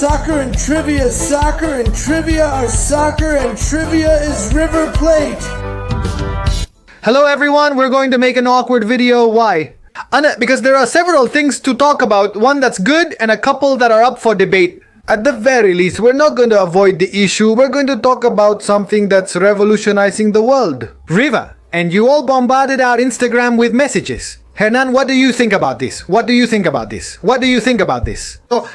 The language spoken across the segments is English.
soccer and trivia are soccer and trivia is River Plate. Hello everyone, we're going to make an awkward video. Why? Because there are several things to talk about, one that's good and a couple that are up for debate. At the very least, we're not going to avoid the issue, we're going to talk about something that's revolutionizing the world. River, and you all bombarded our Instagram with messages. Hernan, what do you think about this? What do you think about this? What do you think about this? So,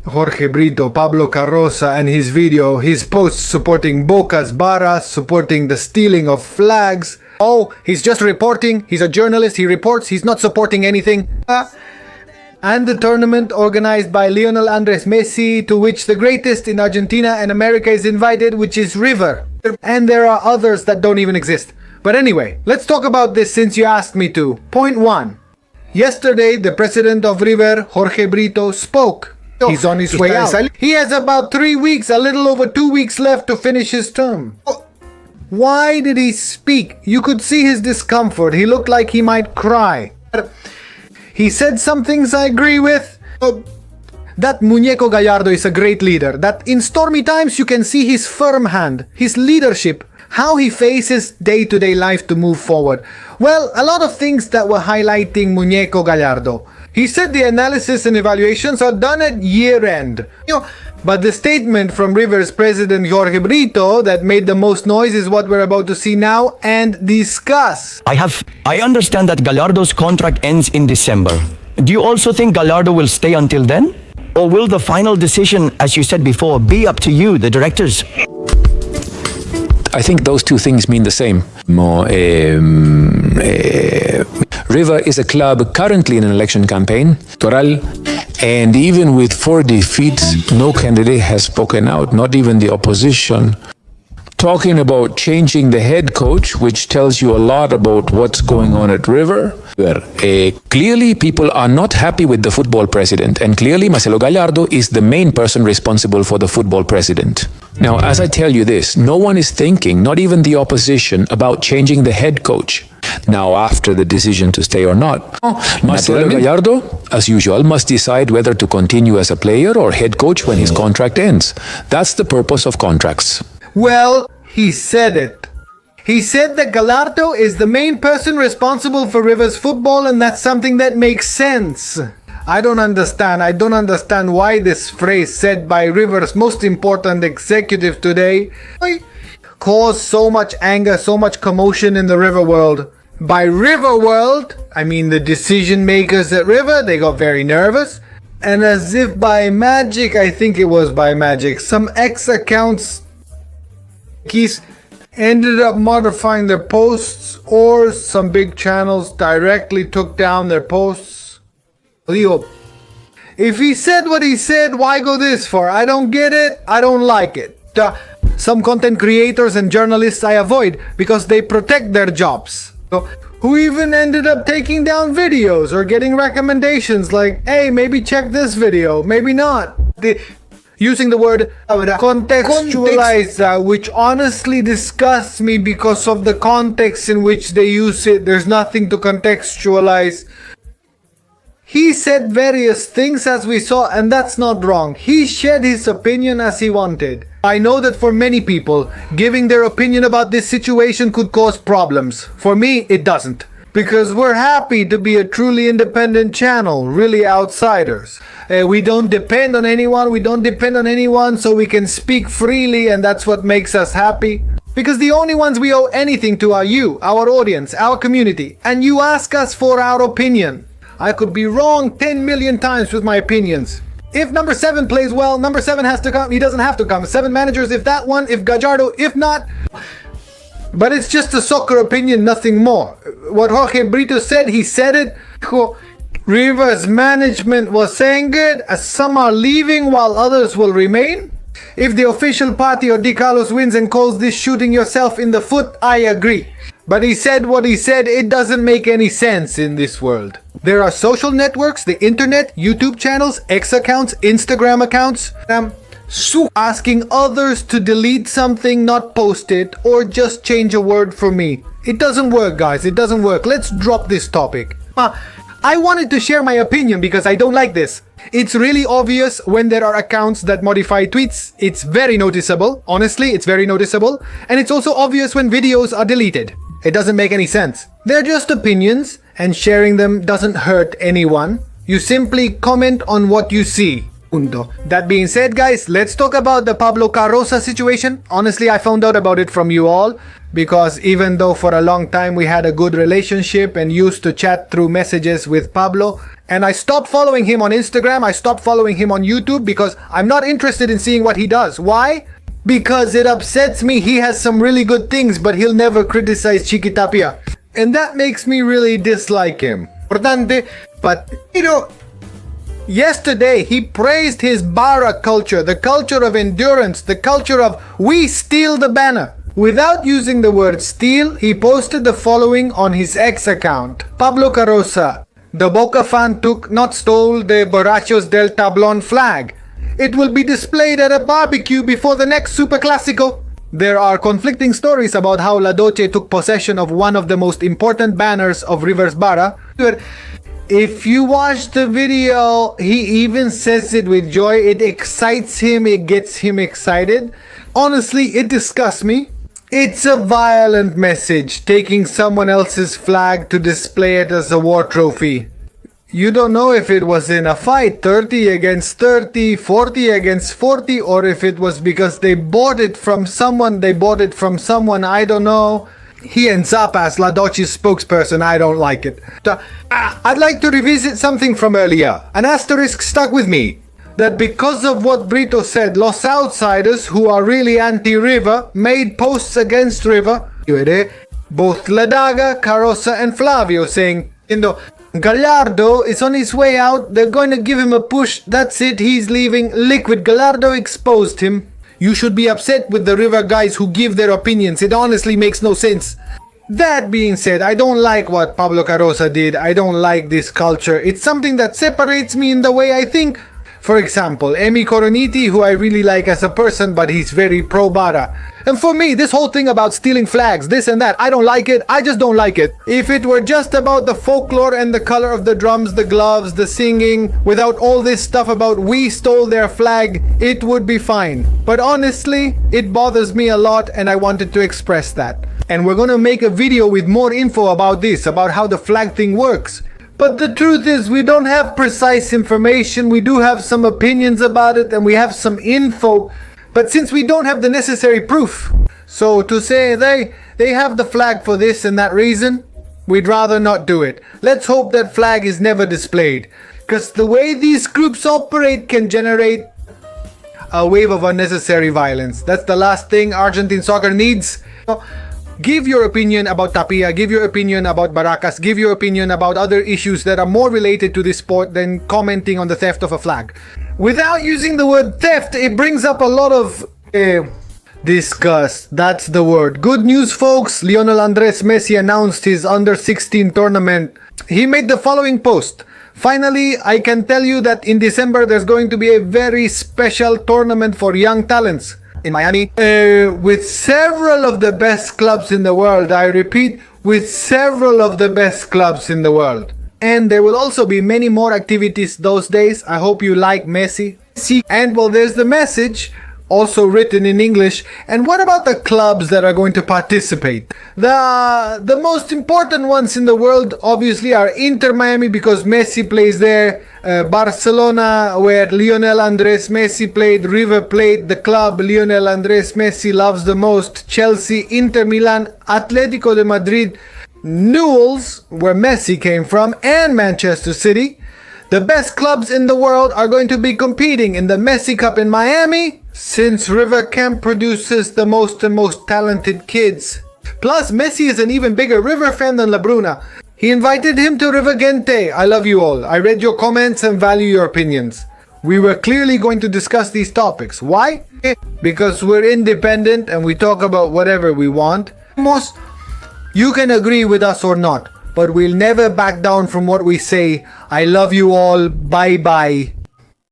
Jorge, Brito, Pablo, Carrosa, and his video, his posts supporting Boca's Barra, supporting the stealing of flags. Oh, he's just reporting, he's a journalist, he reports, he's not supporting anything. And the tournament organized by Lionel Andres Messi, to which the greatest in Argentina and America is invited, which is River. And there are others that don't even exist. But anyway, let's talk about this since you asked me to. Point 1. Yesterday, the president of River, Jorge Brito, spoke. He's on his way out. He has about 3 weeks, a little over 2 weeks left to finish his term. Why did he speak? You could see his discomfort. He looked like he might cry. He said some things I agree with. That Muñeco Gallardo is a great leader. That in stormy times you can see his firm hand, his leadership, how he faces day-to-day life to move forward. Well, a lot of things that were highlighting Muñeco Gallardo. He said the analysis and evaluations are done at year-end. But the statement from River's president Jorge Brito that made the most noise is what we're about to see now and discuss. I understand that Gallardo's contract ends in December. Do you also think Gallardo will stay until then? Or will the final decision, as you said before, be up to you, the directors? I think those two things mean the same. River is a club currently in an election campaign, Toral, and even with 4 defeats, no candidate has spoken out, not even the opposition. Talking about changing the head coach, which tells you a lot about what's going on at River, where clearly people are not happy with the football president, and clearly Marcelo Gallardo is the main person responsible for the football president. Now, as I tell you this, no one is thinking, not even the opposition, about changing the head coach. Now, after the decision to stay or not, Marcelo Gallardo, as usual, must decide whether to continue as a player or head coach when his contract ends. That's the purpose of contracts. Well, he said it. He said that Gallardo is the main person responsible for River's football, and that's something that makes sense. I don't understand why this phrase said by River's most important executive today caused so much anger, so much commotion in the River world. By River world, I mean the decision makers at River, they got very nervous. And as if by magic, I think it was by magic, some X-accounts ended up modifying their posts, or some big channels directly took down their posts. If he said what he said, why go this far? I don't get it, I don't like it. Some content creators and journalists I avoid because they protect their jobs. Who even ended up taking down videos or getting recommendations like, hey, maybe check this video, maybe not. Using the word contextualize, which honestly disgusts me because of the context in which they use it. There's nothing to contextualize. He said various things as we saw, and that's not wrong. He shared his opinion as he wanted. I know that for many people, giving their opinion about this situation could cause problems. For me, it doesn't. Because we're happy to be a truly independent channel, really outsiders. We don't depend on anyone, so we can speak freely, and that's what makes us happy. Because the only ones we owe anything to are you, our audience, our community, and you ask us for our opinion. I could be wrong 10 million times with my opinions. If number 7 plays well, number 7 has to come. He doesn't have to come. 7 managers, if that one, if Gallardo, if not. But it's just a soccer opinion, nothing more. What Jorge Brito said, he said it. River's management was saying good, as some are leaving while others will remain. If the official party or Di Carlos wins and calls this shooting yourself in the foot, I agree. But he said what he said, it doesn't make any sense in this world. There are social networks, the internet, YouTube channels, X accounts, Instagram accounts. Asking others to delete something, not post it, or just change a word for me. It doesn't work, guys, it doesn't work. Let's drop this topic. I wanted to share my opinion because I don't like this. It's really obvious when there are accounts that modify tweets. It's very noticeable. Honestly, it's very noticeable. And it's also obvious when videos are deleted. It doesn't make any sense. They're just opinions, and sharing them doesn't hurt anyone. You simply comment on what you see. Punto. That being said, guys, let's talk about the Pablo Carrosa situation. Honestly, I found out about it from you all, because even though for a long time we had a good relationship and used to chat through messages with Pablo, and I stopped following him on Instagram, I stopped following him on YouTube because I'm not interested in seeing what he does. Why? Because it upsets me. He has some really good things, but he'll never criticize Chiqui Tapia. And that makes me really dislike him. Importante, but yesterday, he praised his Barra culture, the culture of endurance, the culture of we steal the banner. Without using the word steal, he posted the following on his X account. Pablo Carrosa, the Boca fan not stole the Borrachos del Tablon flag. It will be displayed at a barbecue before the next Super Clásico. There are conflicting stories about how La Doce took possession of one of the most important banners of River's Barra. If you watch the video, he even says it with joy. It excites him, it gets him excited. Honestly, it disgusts me. It's a violent message, taking someone else's flag to display it as a war trophy. You don't know if it was in a fight, 30 against 30, 40 against 40, or if it was because they bought it from someone, I don't know. He ends up as La Doce's spokesperson. I don't like it. I'd like to revisit something from earlier. An asterisk stuck with me. That because of what Brito said, Los Outsiders, who are really anti-River, made posts against River. Both Ladaga, Carrosa and Flavio saying, Gallardo is on his way out, they're going to give him a push, that's it, he's leaving, liquid. Gallardo exposed him. You should be upset with the River guys who give their opinions. It honestly makes no sense. That being said, I don't like what Pablo Carrosa did. I don't like this culture. It's something that separates me in the way I think. For example, Emi Coroniti, who I really like as a person, but he's very pro-Barra. And for me, this whole thing about stealing flags, this and that, I don't like it. I just don't like it. If it were just about the folklore and the color of the drums, the gloves, the singing, without all this stuff about we stole their flag, it would be fine. But honestly, it bothers me a lot and I wanted to express that. And we're gonna make a video with more info about this, about how the flag thing works. But the truth is, we don't have precise information. We do have some opinions about it and we have some info. But since we don't have the necessary proof, so to say they have the flag for this and that reason, we'd rather not do it. Let's hope that flag is never displayed. Because the way these groups operate can generate a wave of unnecessary violence. That's the last thing Argentine soccer needs. Give your opinion about Tapia, give your opinion about Barracas, give your opinion about other issues that are more related to this sport than commenting on the theft of a flag. Without using the word theft, it brings up a lot of disgust. That's the word. Good news, folks. Lionel Andres Messi announced his under-16 tournament. He made the following post. Finally, I can tell you that in December there's going to be a very special tournament for young talents. In Miami, with several of the best clubs in the world. I repeat, with several of the best clubs in the world. And there will also be many more activities those days. I hope you like Messi. And well, there's the message, also written in English. And what about the clubs that are going to participate? The most important ones in the world obviously are Inter Miami because Messi plays there. Barcelona, where Lionel Andres Messi played, River Plate, the club Lionel Andres Messi loves the most, Chelsea, Inter Milan, Atletico de Madrid, Newell's, where Messi came from, and Manchester City. The best clubs in the world are going to be competing in the Messi Cup in Miami, since River Camp produces the most talented kids. Plus, Messi is an even bigger River fan than La Bruna. He invited him to River Gente. I love you all. I read your comments and value your opinions. We were clearly going to discuss these topics. Why? Because we're independent and we talk about whatever we want. You can agree with us or not, but we'll never back down from what we say. I love you all. Bye bye.